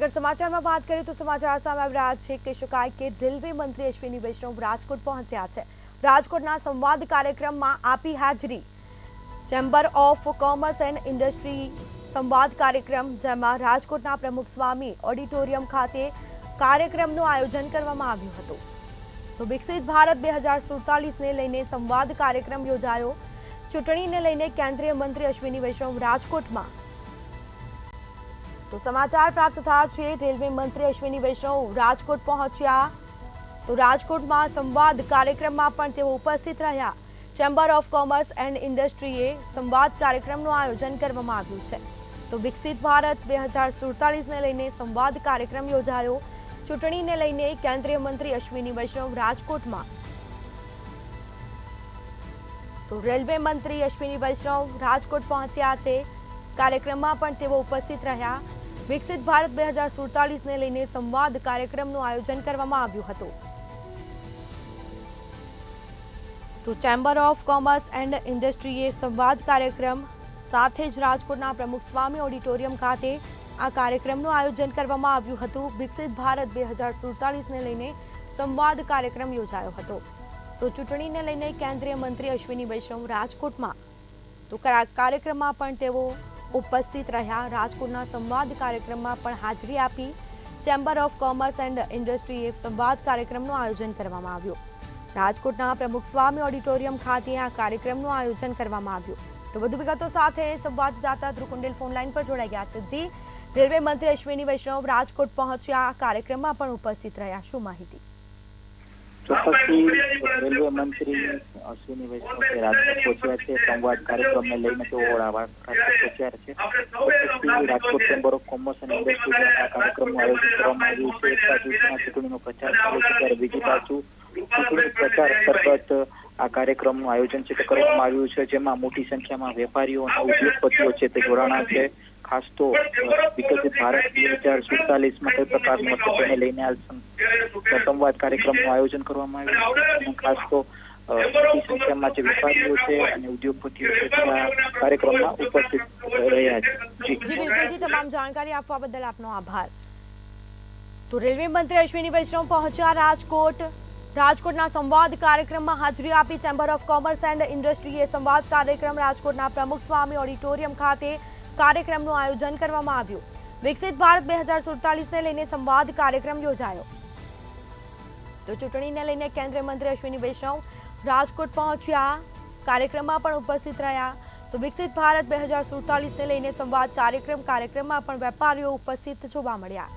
આગળ સમાચારમાં વાત કરીએ તો સમાચાર સામે આવી રહ્યા છે કે શકાય કે રેલવે મંત્રી અશ્વિની વૈષ્ણવ રાજકોટ પહોંચ્યા છે। રાજકોટના સંવાદ કાર્યક્રમમાં આપી હાજરી। Chamber of commerce and industry સંવાદ કાર્યક્રમ, જેમાં રાજકોટના પ્રમુખ સ્વામી ઓડિટોરિયમ ખાતે કાર્યક્રમનું આયોજન કરવામાં આવ્યું હતું। તો વિકસિત ભારત 2047ને લઈને સંવાદ કાર્યક્રમ યોજાયો। ચૂંટણીને લઈને કેન્દ્રીય મંત્રી અશ્વિની વૈષ્ણવ રાજકોટમાં। तो समाचार प्राप्त था छे रेलवे मंत्री अश्विनी वैष्णव राजकोट पहुंच्या। तो राजकोट में संवाद कार्यक्रम में पण तेओ उपस्थित रह्या। चेम्बर ऑफ कॉमर्स एंड इंडस्ट्रीए संवाद कार्यक्रमનું आयोजन કરવામાં આવ્યું છે। तो विकसित भारत 2047 ने लईने संवाद कार्यक्रम योजायो। चूंटणीने लईने केंद्रीय मंत्री अश्विनी वैष्णव राजकोटમાં। तो रेलवे मंत्री अश्विनी वैष्णव राजकोट पहुंच्या છે। कार्यक्रमમાં પણ તેઓ ઉપસ્થિત રહ્યા। વિકસિત ભારત 2047ને લઈને સંવાદ કાર્યક્રમનું આયોજન કરવામાં આવ્યું હતું। તો ચેમ્બર ઓફ કોમર્સ એન્ડ ઇન્ડસ્ટ્રીએ સંવાદ કાર્યક્રમ સાથે જ રાજકોટના પ્રમુખ સ્વામી ઓડિટોરિયમ ખાતે આ કાર્યક્રમનું આયોજન કરવામાં આવ્યું હતું। વિકસિત ભારત 2047ને લઈને સંવાદ કાર્યક્રમ યોજાયો હતો। તો ચૂંટણીને લઈને કેન્દ્રીય મંત્રી અશ્વિની વૈષ્ણવ રાજકોટમાં। તો કાર્યક્રમમાં પણ તેઓ ઉપસ્થિત રહ્યા। રાજકોટના સંવાદ કાર્યક્રમમાં પણ હાજરી આપી। ચેમ્બર ઓફ કોમર્સ એન્ડ ઇન્ડસ્ટ્રીએ સંવાદ કાર્યક્રમનું આયોજન કરવામાં આવ્યું। રાજકોટના પ્રમુખ સ્વામી ઓડિટોરિયમ ખાતે આ કાર્યક્રમનું આયોજન કરવામાં આવ્યું। તો વધુ વિગતો સાથે સંવાદદાતા ધ્રુકુંડેલ ફોનલાઈન પર જોડાઈ ગયા છે। જી, રેલવે મંત્રી અશ્વિની વૈષ્ણવ રાજકોટ પહોંચ્યા, કાર્યક્રમમાં પણ ઉપસ્થિત રહ્યા, શું માહિતી? ચોક્કસથી રેલવે મંત્રી અશ્વિની વૈષ્ણવ રાજકોટ પહોંચ્યા છે। સંવાદ કાર્યક્રમને લઈને તેઓ રાજકોટ પહોંચ્યા છે। ચોક્કસથી રાજકોટ ચેમ્બર ઓફ કોમર્સ અને ઇન્ડસ્ટ્રી દ્વારા આ કાર્યક્રમનું આયોજન કરવામાં આવ્યું છે। એક બાજુ ચૂંટણીનો પ્રચાર ચાલુ છે ત્યારે બીજી બાજુ ચૂંટણી પ્રચાર અંતર્ગત આ કાર્યક્રમનું આયોજન છે તે કરવામાં આવ્યું છે, જેમાં મોટી સંખ્યામાં વેપારીઓ અને ઉદ્યોગપતિઓ છે તે જોડાણા છે। ખાસ તો વિકસિત ભારત 2047માં કઈ પ્રકારનું હશે તેને લઈને આ સંવાદ કાર્યક્રમનું આયોજન કરવામાં આવ્યું છે। અને ખાસ તો મોટી સંખ્યામાં જે વેપારીઓ છે અને ઉદ્યોગપતિઓ છે તે આ કાર્યક્રમમાં ઉપસ્થિત રહ્યા છે। જી બિલકુલ, તમામ જાણકારી આપવા બદલ આપનો આભાર। તો રેલવે મંત્રી અશ્વિની વૈષ્ણવ પહોંચ્યા રાજકોટ। રાજકોટના સંવાદ કાર્યક્રમમાં હાજરી આપી। ચેમ્બર ઓફ કોમર્સ એન્ડ ઇન્ડસ્ટ્રીએ સંવાદ કાર્યક્રમ રાજકોટના પ્રમુખ સ્વામી ઓડિટોરિયમ ખાતે કાર્યક્રમનું આયોજન કરવામાં આવ્યું। વિકસિત ભારત 2047ને લઈને સંવાદ કાર્યક્રમ યોજાયો। તો ચૂંટણીને લઈને કેન્દ્રીય મંત્રી અશ્વિની વૈષ્ણવ રાજકોટ પહોંચ્યા, કાર્યક્રમમાં પણ ઉપસ્થિત રહ્યા। તો વિકસિત ભારત 2047ને લઈને સંવાદ કાર્યક્રમમાં પણ વેપારીઓ ઉપસ્થિત જોવા મળ્યા।